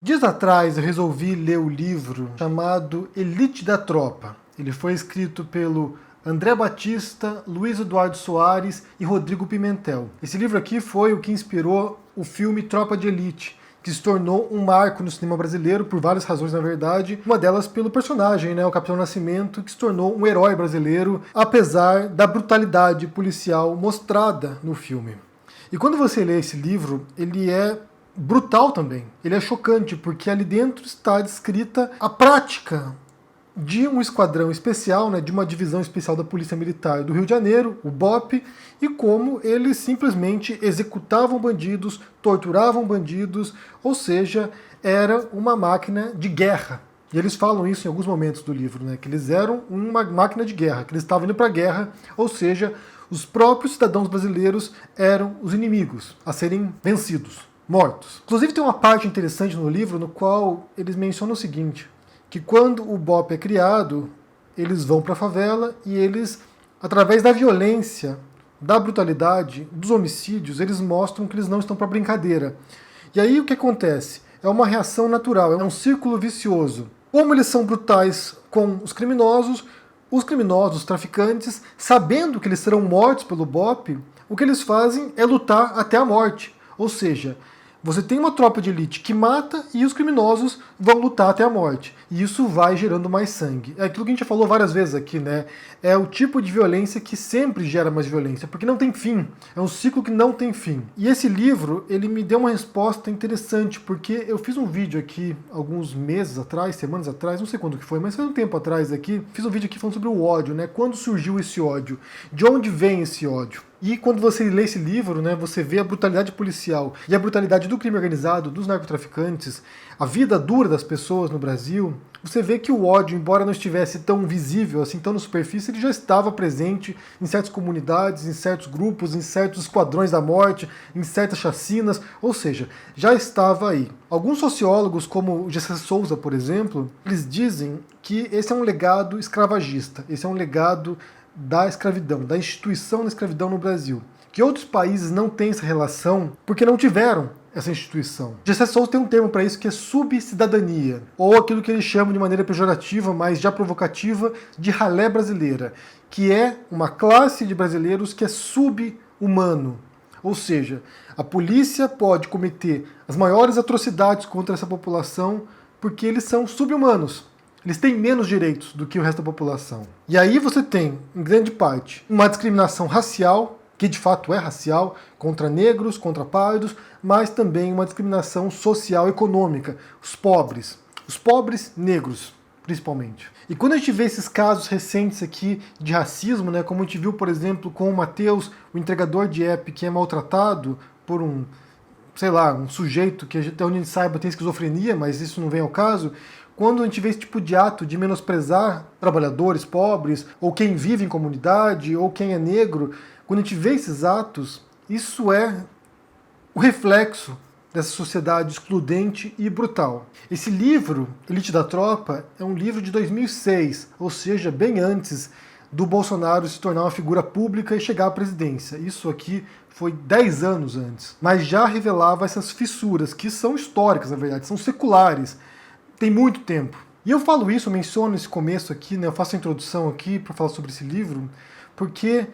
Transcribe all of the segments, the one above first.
Dias atrás eu resolvi ler o livro chamado Elite da Tropa. Ele foi escrito pelo André Batista, Luiz Eduardo Soares e Rodrigo Pimentel. Esse livro aqui foi o que inspirou o filme Tropa de Elite, que se tornou um marco no cinema brasileiro por várias razões, na verdade. Uma delas pelo personagem, o Capitão Nascimento, que se tornou um herói brasileiro, apesar da brutalidade policial mostrada no filme. E quando você lê esse livro, ele é brutal também. Ele é chocante, porque ali dentro está descrita a prática de um esquadrão especial, de uma divisão especial da Polícia Militar do Rio de Janeiro, o BOPE, e como eles simplesmente executavam bandidos, torturavam bandidos, ou seja, era uma máquina de guerra. E eles falam isso em alguns momentos do livro, que eles eram uma máquina de guerra, que eles estavam indo para a guerra, ou seja, os próprios cidadãos brasileiros eram os inimigos a serem vencidos, mortos. Inclusive tem uma parte interessante no livro no qual eles mencionam o seguinte, que quando o BOPE é criado, eles vão para a favela e eles, através da violência, da brutalidade, dos homicídios, eles mostram que eles não estão para brincadeira. E aí o que acontece? É uma reação natural, é um círculo vicioso. Como eles são brutais com os criminosos, os traficantes, sabendo que eles serão mortos pelo BOPE, o que eles fazem é lutar até a morte. Ou seja, você tem uma tropa de elite que mata e os criminosos vão lutar até a morte. E isso vai gerando mais sangue. É aquilo que a gente já falou várias vezes aqui, É o tipo de violência que sempre gera mais violência, porque não tem fim. É um ciclo que não tem fim. E esse livro, ele me deu uma resposta interessante, porque eu fiz um vídeo aqui alguns meses atrás, semanas atrás, não sei quando que foi, mas foi um tempo atrás aqui, fiz um vídeo aqui falando sobre o ódio, Quando surgiu esse ódio? De onde vem esse ódio? E quando você lê esse livro, você vê a brutalidade policial e a brutalidade do crime organizado, dos narcotraficantes, a vida dura das pessoas no Brasil, você vê que o ódio, embora não estivesse tão visível, assim, tão na superfície, ele já estava presente em certas comunidades, em certos grupos, em certos esquadrões da morte, em certas chacinas, ou seja, já estava aí. Alguns sociólogos, como o Gessé Souza, por exemplo, eles dizem que esse é um legado escravagista, esse é um legado da escravidão, da instituição da escravidão no Brasil. Que outros países não têm essa relação porque não tiveram essa instituição. Gessé Souza tem um termo para isso que é subcidadania, ou aquilo que eles chamam de maneira pejorativa, mas já provocativa, de ralé brasileira, que é uma classe de brasileiros que é sub-humano. Ou seja, a polícia pode cometer as maiores atrocidades contra essa população porque eles são sub-humanos. Eles têm menos direitos do que o resto da população. E aí você tem, em grande parte, uma discriminação racial, que de fato é racial, contra negros, contra pardos, mas também uma discriminação social e econômica, os pobres negros, principalmente. E quando a gente vê esses casos recentes aqui de racismo, como a gente viu, por exemplo, com o Matheus, o entregador de app que é maltratado por um sujeito que até onde a gente saiba tem esquizofrenia, mas isso não vem ao caso. Quando a gente vê esse tipo de ato de menosprezar trabalhadores pobres, ou quem vive em comunidade, ou quem é negro, quando a gente vê esses atos, isso é o reflexo dessa sociedade excludente e brutal. Esse livro, Elite da Tropa, é um livro de 2006, ou seja, bem antes do Bolsonaro se tornar uma figura pública e chegar à presidência. Isso aqui foi 10 anos antes. Mas já revelava essas fissuras, que são históricas, na verdade, são seculares. Tem muito tempo. E eu falo isso, eu menciono esse começo aqui, eu faço a introdução aqui para falar sobre esse livro, porque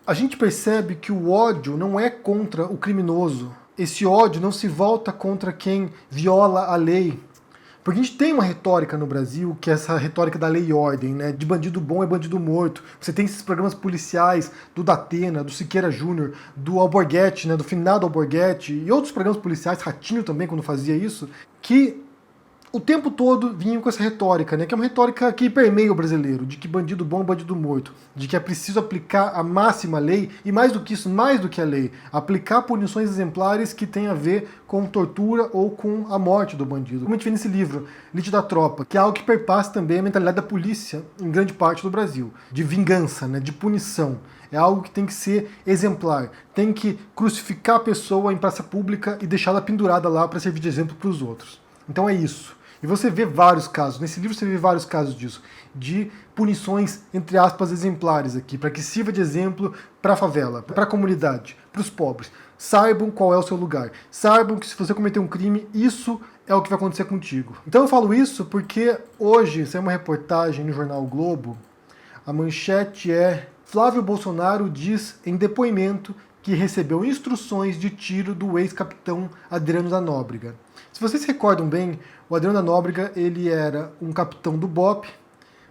a gente percebe que o ódio não é contra o criminoso. Esse ódio não se volta contra quem viola a lei. Porque a gente tem uma retórica no Brasil, que é essa retórica da lei e ordem, de bandido bom é bandido morto. Você tem esses programas policiais do Datena, do Siqueira Júnior, do Alborguete, do finado Alborguete, e outros programas policiais, Ratinho também, quando fazia isso, que o tempo todo vinham com essa retórica, que é uma retórica que permeia o brasileiro, de que bandido bom é bandido morto, de que é preciso aplicar a máxima lei, e mais do que isso, mais do que a lei, aplicar punições exemplares que têm a ver com tortura ou com a morte do bandido. Como a gente vê nesse livro, Elite da Tropa, que é algo que perpassa também a mentalidade da polícia em grande parte do Brasil, de vingança, de punição. É algo que tem que ser exemplar, tem que crucificar a pessoa em praça pública e deixá-la pendurada lá para servir de exemplo para os outros. Então é isso. E você vê vários casos, nesse livro você vê vários casos disso, de punições, entre aspas, exemplares aqui, para que sirva de exemplo para a favela, para a comunidade, para os pobres. Saibam qual é o seu lugar. Saibam que se você cometer um crime, isso é o que vai acontecer contigo. Então eu falo isso porque hoje, saiu uma reportagem no jornal o Globo, a manchete é: Flávio Bolsonaro diz em depoimento que recebeu instruções de tiro do ex-capitão Adriano da Nóbrega. Se vocês se recordam bem, o Adriano da Nóbrega, ele era um capitão do BOPE,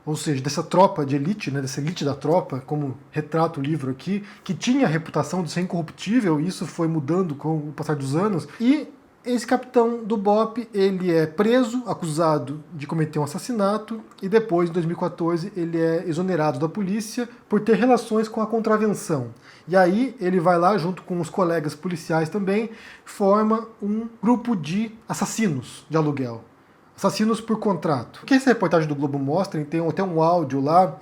ou seja, dessa tropa de elite, né, dessa elite da tropa, como retrata o livro aqui, que tinha a reputação de ser incorruptível, e isso foi mudando com o passar dos anos, e esse capitão do BOPE, ele é preso, acusado de cometer um assassinato, e depois, em 2014, ele é exonerado da polícia por ter relações com a contravenção. E aí ele vai lá, junto com os colegas policiais também, forma um grupo de assassinos de aluguel. Assassinos por contrato. O que essa reportagem do Globo mostra, tem até um áudio lá,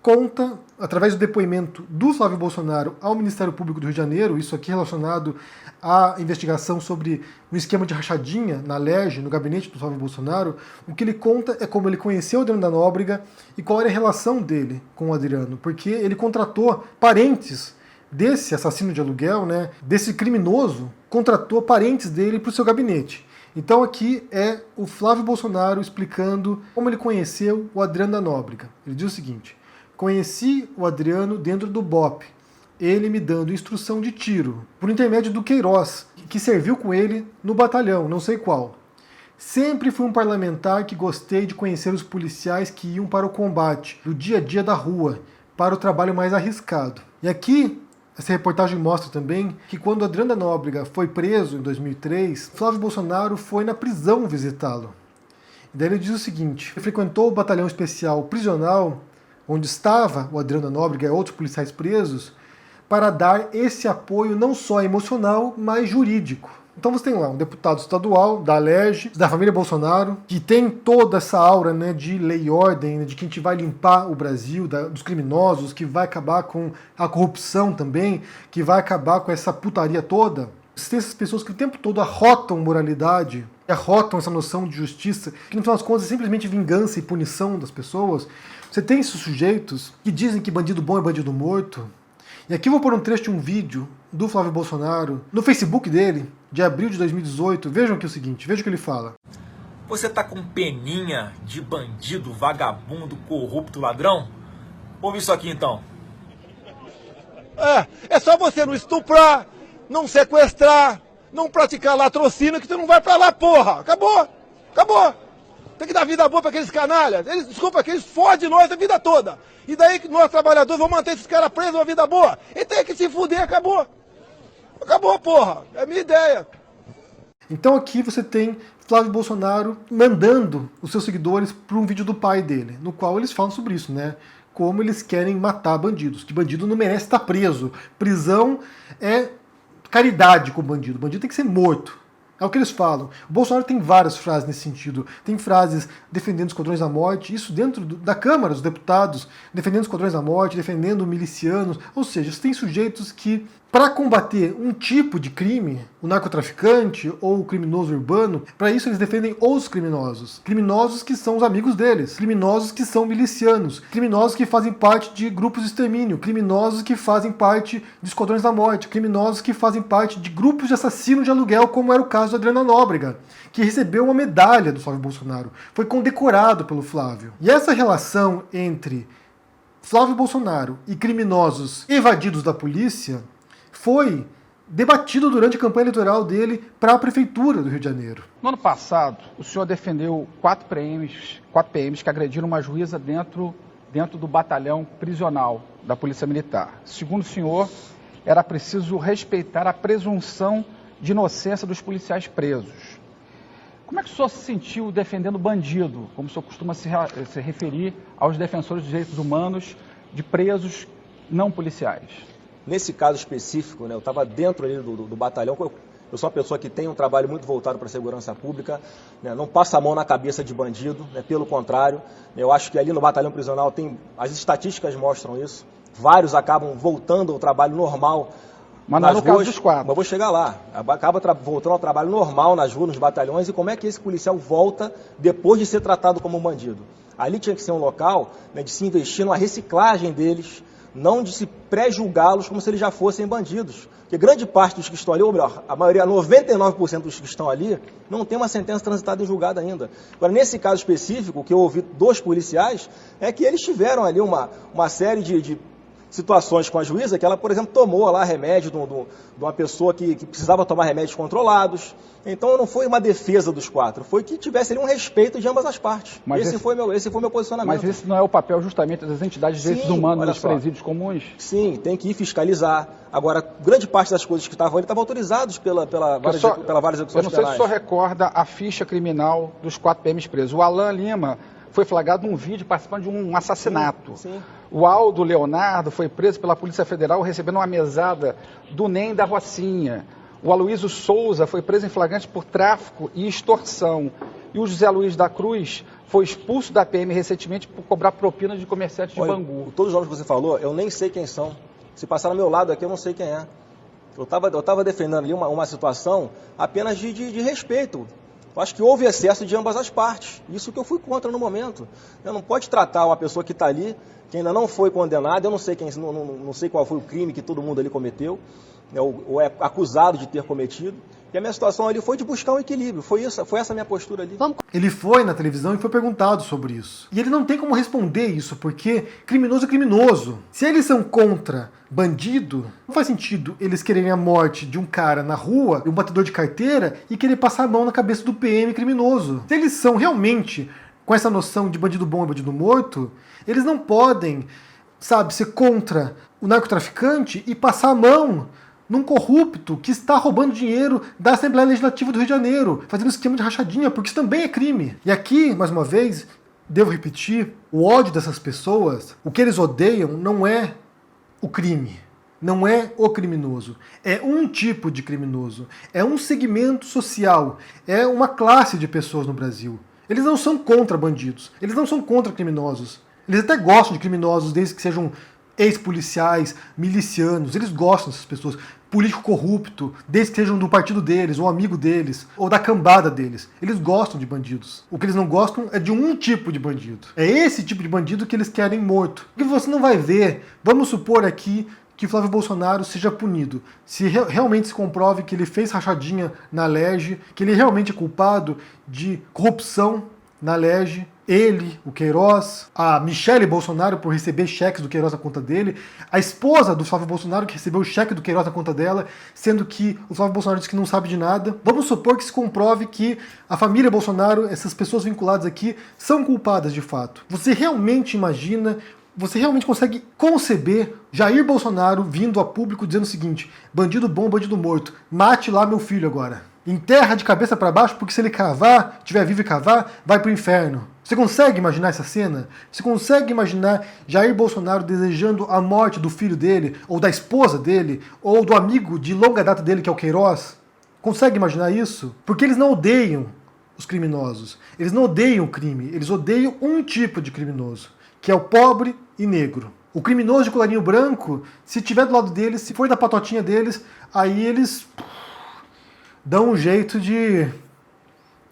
conta, através do depoimento do Flávio Bolsonaro ao Ministério Público do Rio de Janeiro, isso aqui relacionado à investigação sobre um esquema de rachadinha na LERJ, no gabinete do Flávio Bolsonaro, o que ele conta é como ele conheceu o Adriano da Nóbrega e qual era a relação dele com o Adriano, porque ele contratou parentes desse assassino de aluguel, né, desse criminoso, contratou parentes dele para o seu gabinete. Então aqui é o Flávio Bolsonaro explicando como ele conheceu o Adriano da Nóbrega. Ele diz o seguinte: conheci o Adriano dentro do BOPE, ele me dando instrução de tiro, por intermédio do Queiroz, que serviu com ele no batalhão, não sei qual. Sempre fui um parlamentar que gostei de conhecer os policiais que iam para o combate, do dia a dia da rua, para o trabalho mais arriscado. E aqui essa reportagem mostra também que quando Adriano da Nóbrega foi preso em 2003, Flávio Bolsonaro foi na prisão visitá-lo. E daí ele diz o seguinte: ele frequentou o batalhão especial prisional, onde estava o Adriano da Nóbrega e outros policiais presos, para dar esse apoio não só emocional, mas jurídico. Então você tem lá um deputado estadual da LERJ, da família Bolsonaro, que tem toda essa aura, né, de lei e ordem, né, de que a gente vai limpar o Brasil dos criminosos, que vai acabar com a corrupção também, que vai acabar com essa putaria toda. Você tem essas pessoas que o tempo todo arrotam moralidade, arrotam essa noção de justiça, que no final das contas é simplesmente vingança e punição das pessoas. Você tem esses sujeitos que dizem que bandido bom é bandido morto. E aqui eu vou pôr um trecho de um vídeo do Flávio Bolsonaro no Facebook dele, de abril de 2018. Vejam aqui o seguinte, vejam o que ele fala. Você tá com peninha de bandido, vagabundo, corrupto, ladrão? Ouve isso aqui então. É só você não estuprar, não sequestrar, não praticar latrocínio que tu não vai pra lá, porra. Acabou. Tem que dar vida boa pra aqueles canalhas. Desculpa, que eles fodem nós a vida toda. E daí que nós, trabalhadores, vamos manter esses caras presos uma vida boa. E tem que se fuder, acabou. Acabou, porra. É a minha ideia. Então aqui você tem Flávio Bolsonaro mandando os seus seguidores para um vídeo do pai dele, no qual eles falam sobre isso, né? Como eles querem matar bandidos, que bandido não merece estar preso. Prisão é caridade com o bandido tem que ser morto. É o que eles falam. O Bolsonaro tem várias frases nesse sentido. Tem frases defendendo os esquadrões da morte, isso dentro da Câmara dos Deputados, defendendo os esquadrões da morte, defendendo milicianos. Ou seja, você tem sujeitos que, para combater um tipo de crime, o narcotraficante ou o criminoso urbano, para isso eles defendem os criminosos. Criminosos que são os amigos deles, criminosos que são milicianos, criminosos que fazem parte de grupos de extermínio, criminosos que fazem parte de esquadrões da morte, criminosos que fazem parte de grupos de assassinos de aluguel, como era o caso do Adriano da Nóbrega, que recebeu uma medalha do Flávio Bolsonaro, foi condecorado pelo Flávio. E essa relação entre Flávio Bolsonaro e criminosos evadidos da polícia foi debatido durante a campanha eleitoral dele para a Prefeitura do Rio de Janeiro. No ano passado, o senhor defendeu 4 PMs que agrediram uma juíza dentro do batalhão prisional da Polícia Militar. Segundo o senhor, era preciso respeitar a presunção de inocência dos policiais presos. Como é que o senhor se sentiu defendendo bandido, como o senhor costuma se referir aos defensores dos direitos humanos de presos não policiais? Nesse caso específico, né, eu estava dentro ali do batalhão, eu sou uma pessoa que tem um trabalho muito voltado para a segurança pública, né, não passa a mão na cabeça de bandido, né, pelo contrário, eu acho que ali no batalhão prisional as estatísticas mostram isso, vários acabam voltando ao trabalho normal Mas não no caso dos 4. Mas vou chegar lá. Acaba voltando ao trabalho normal nas ruas, nos batalhões, e como é que esse policial volta depois de ser tratado como um bandido? Ali tinha que ser um local, né, de se investir numa reciclagem deles, não de se pré-julgá-los como se eles já fossem bandidos. Porque grande parte dos que estão ali, ou melhor, a maioria, 99% dos que estão ali, não tem uma sentença transitada em julgado ainda. Agora, nesse caso específico, que eu ouvi dos policiais, é que eles tiveram ali uma série de situações com a juíza, que ela, por exemplo, tomou lá remédio de uma pessoa que precisava tomar remédios controlados. Então não foi uma defesa dos 4, foi que tivesse ali um respeito de ambas as partes. Esse foi meu posicionamento. Mas esse não é o papel justamente das entidades de direitos humanos dos presídios comuns? Sim, tem que ir fiscalizar. Agora, grande parte das coisas que estavam ali estavam autorizadas pela várias execuções penais. Eu não sei se o senhor recorda a ficha criminal dos 4 PMs presos. O Alan Lima foi flagrado num vídeo participando de um assassinato. Sim. O Aldo Leonardo foi preso pela Polícia Federal recebendo uma mesada do NEM da Rocinha. O Aloysio Souza foi preso em flagrante por tráfico e extorsão. E o José Luiz da Cruz foi expulso da PM recentemente por cobrar propina de comerciantes de Bangu. Todos os nomes que você falou, eu nem sei quem são. Se passar ao meu lado aqui, eu não sei quem é. Eu estava defendendo ali uma situação apenas de respeito. Eu acho que houve excesso de ambas as partes. Isso que eu fui contra no momento. Eu não pode tratar uma pessoa que está ali, que ainda não foi condenada, eu não sei não sei qual foi o crime que todo mundo ali cometeu, né, ou é acusado de ter cometido. E a minha situação ali foi de buscar um equilíbrio. Foi essa a minha postura ali. Ele foi na televisão e foi perguntado sobre isso. E ele não tem como responder isso, porque criminoso é criminoso. Se eles são contra bandido, não faz sentido eles quererem a morte de um cara na rua, um batedor de carteira, e querer passar a mão na cabeça do PM criminoso. Se eles são realmente com essa noção de bandido bom e bandido morto, eles não podem, ser contra o narcotraficante e passar a mão num corrupto que está roubando dinheiro da Assembleia Legislativa do Rio de Janeiro, fazendo esquema de rachadinha, porque isso também é crime. E aqui, mais uma vez, devo repetir, o ódio dessas pessoas, o que eles odeiam não é o crime, não é o criminoso, é um tipo de criminoso, é um segmento social, é uma classe de pessoas no Brasil. Eles não são contra bandidos, eles não são contra criminosos, eles até gostam de criminosos desde que sejam ex-policiais, milicianos, eles gostam dessas pessoas, político corrupto, desde que sejam do partido deles, ou amigo deles, ou da cambada deles. Eles gostam de bandidos. O que eles não gostam é de um tipo de bandido. É esse tipo de bandido que eles querem morto. Porque você não vai ver, vamos supor aqui que Flávio Bolsonaro seja punido. Se realmente se comprove que ele fez rachadinha na Alerj, que ele realmente é culpado de corrupção na Alerj, ele, o Queiroz, a Michele Bolsonaro por receber cheques do Queiroz na conta dele, a esposa do Flávio Bolsonaro que recebeu o cheque do Queiroz na conta dela, sendo que o Flávio Bolsonaro disse que não sabe de nada. Vamos supor que se comprove que a família Bolsonaro, essas pessoas vinculadas aqui, são culpadas de fato. Você realmente imagina, você realmente consegue conceber Jair Bolsonaro vindo a público dizendo o seguinte: bandido bom, bandido morto, mate lá meu filho agora. Enterra de cabeça para baixo, porque se ele cavar, tiver vivo e cavar, vai pro inferno. Você consegue imaginar essa cena? Você consegue imaginar Jair Bolsonaro desejando a morte do filho dele, ou da esposa dele, ou do amigo de longa data dele, que é o Queiroz? Consegue imaginar isso? Porque eles não odeiam os criminosos. Eles não odeiam o crime. Eles odeiam um tipo de criminoso, que é o pobre e negro. O criminoso de colarinho branco, se tiver do lado deles, se for da patotinha deles, aí eles dão um jeito de...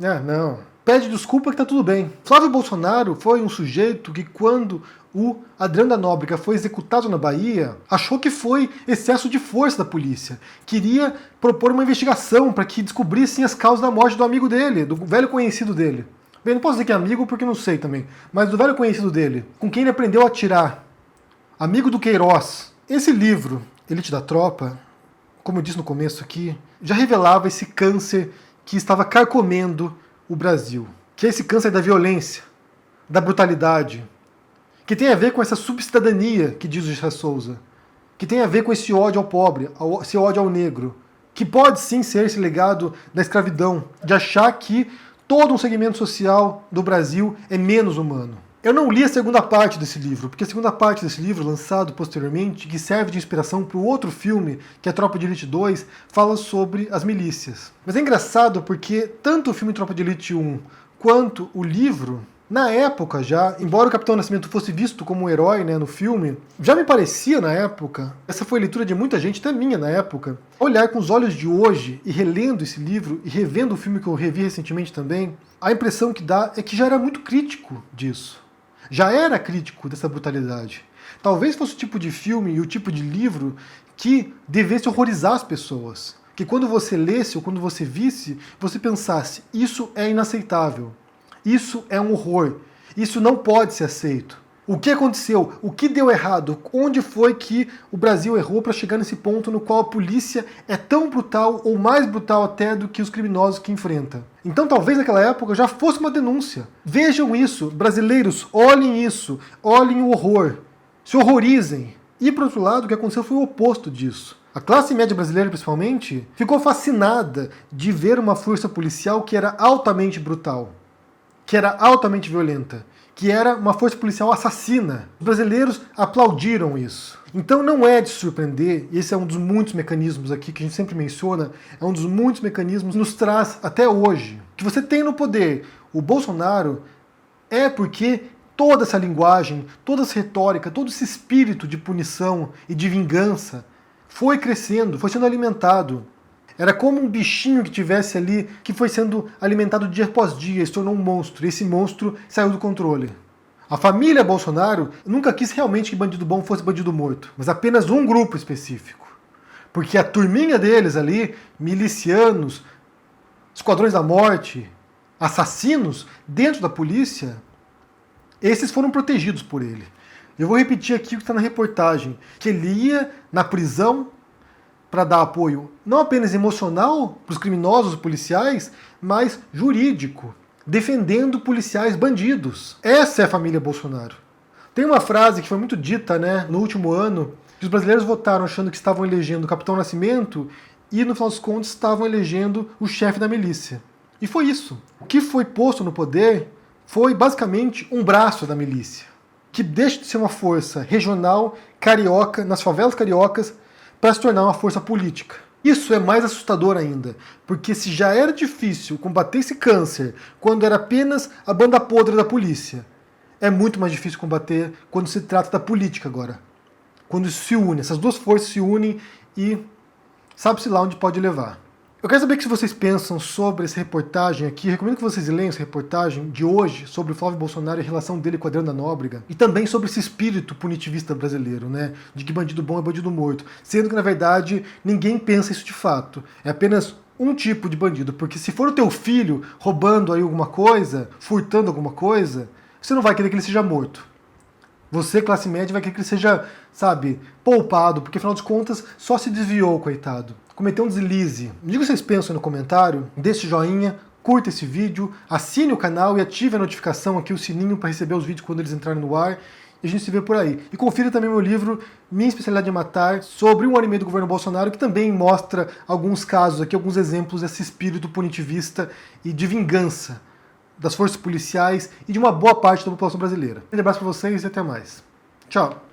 não. Pede desculpa que tá tudo bem. Flávio Bolsonaro foi um sujeito que, quando o Adriano da Nóbrega foi executado na Bahia, achou que foi excesso de força da polícia. Queria propor uma investigação para que descobrissem as causas da morte do amigo dele, do velho conhecido dele. Bem, não posso dizer que é amigo porque não sei também, mas do velho conhecido dele, com quem ele aprendeu a atirar. Amigo do Queiroz. Esse livro, Elite da Tropa, como eu disse no começo aqui, já revelava esse câncer que estava carcomendo o Brasil, que é esse câncer da violência, da brutalidade, que tem a ver com essa subcidadania que diz o Gessé Souza, que tem a ver com esse ódio ao pobre, esse ódio ao negro, que pode sim ser esse legado da escravidão, de achar que todo um segmento social do Brasil é menos humano. Eu não li a segunda parte desse livro, porque a segunda parte desse livro, lançado posteriormente, que serve de inspiração para o outro filme, que é Tropa de Elite 2, fala sobre as milícias. Mas é engraçado porque tanto o filme Tropa de Elite 1 quanto o livro Na época já, embora o Capitão Nascimento fosse visto como um herói, né, no filme, já me parecia na época, essa foi a leitura de muita gente, até minha na época, olhar com os olhos de hoje e relendo esse livro e revendo o filme que eu revi recentemente também, a impressão que dá é que já era muito crítico disso. Já era crítico dessa brutalidade. Talvez fosse o tipo de filme e o tipo de livro que devesse horrorizar as pessoas. Que quando você lesse ou quando você visse, você pensasse, isso é inaceitável. Isso é um horror. Isso não pode ser aceito. O que aconteceu? O que deu errado? Onde foi que o Brasil errou para chegar nesse ponto no qual a polícia é tão brutal ou mais brutal até do que os criminosos que enfrenta? Então talvez naquela época já fosse uma denúncia. Vejam isso, brasileiros, olhem isso, olhem o horror, se horrorizem. E por outro lado, o que aconteceu foi o oposto disso. A classe média brasileira, principalmente, ficou fascinada de ver uma força policial que era altamente brutal, que era altamente violenta, que era uma força policial assassina. Os brasileiros aplaudiram isso. Então não é de surpreender, e esse é um dos muitos mecanismos aqui que a gente sempre menciona, é um dos muitos mecanismos que nos traz até hoje. Que você tem no poder o Bolsonaro é porque toda essa linguagem, toda essa retórica, todo esse espírito de punição e de vingança foi crescendo, foi sendo alimentado. Era como um bichinho que tivesse ali, que foi sendo alimentado dia após dia, e se tornou um monstro, e esse monstro saiu do controle. A família Bolsonaro nunca quis realmente que bandido bom fosse bandido morto, mas apenas um grupo específico. Porque a turminha deles ali, milicianos, esquadrões da morte, assassinos, dentro da polícia, esses foram protegidos por ele. Eu vou repetir aqui o que está na reportagem, que ele ia na prisão para dar apoio não apenas emocional para os criminosos policiais, mas jurídico, defendendo policiais bandidos. Essa é a família Bolsonaro. Tem uma frase que foi muito dita, né, no último ano, que os brasileiros votaram achando que estavam elegendo o Capitão Nascimento e, no final dos contos, estavam elegendo o chefe da milícia. E foi isso. O que foi posto no poder foi basicamente um braço da milícia, que deixa de ser uma força regional, carioca, nas favelas cariocas, para se tornar uma força política. Isso é mais assustador ainda, porque se já era difícil combater esse câncer quando era apenas a banda podre da polícia, é muito mais difícil combater quando se trata da política agora. Quando isso se une, essas duas forças se unem e sabe-se lá onde pode levar. Eu quero saber o que vocês pensam sobre essa reportagem aqui. Recomendo que vocês leiam essa reportagem de hoje sobre o Flávio Bolsonaro e a relação dele com a Adriana Nóbrega. E também sobre esse espírito punitivista brasileiro, né? De que bandido bom é bandido morto. Sendo que, na verdade, ninguém pensa isso de fato. É apenas um tipo de bandido. Porque se for o teu filho roubando aí alguma coisa, furtando alguma coisa, você não vai querer que ele seja morto. Você, classe média, vai querer que ele seja, sabe, poupado. Porque, afinal de contas, só se desviou, coitado. Cometeu um deslize. Me diga o que vocês pensam no comentário, deixe joinha, curta esse vídeo, assine o canal e ative a notificação aqui, o sininho, para receber os vídeos quando eles entrarem no ar. E a gente se vê por aí. E confira também meu livro, Minha Especialidade é Matar, sobre 1 ano e meio do governo Bolsonaro, que também mostra alguns casos aqui, alguns exemplos desse espírito punitivista e de vingança das forças policiais e de uma boa parte da população brasileira. Um abraço para vocês e até mais. Tchau!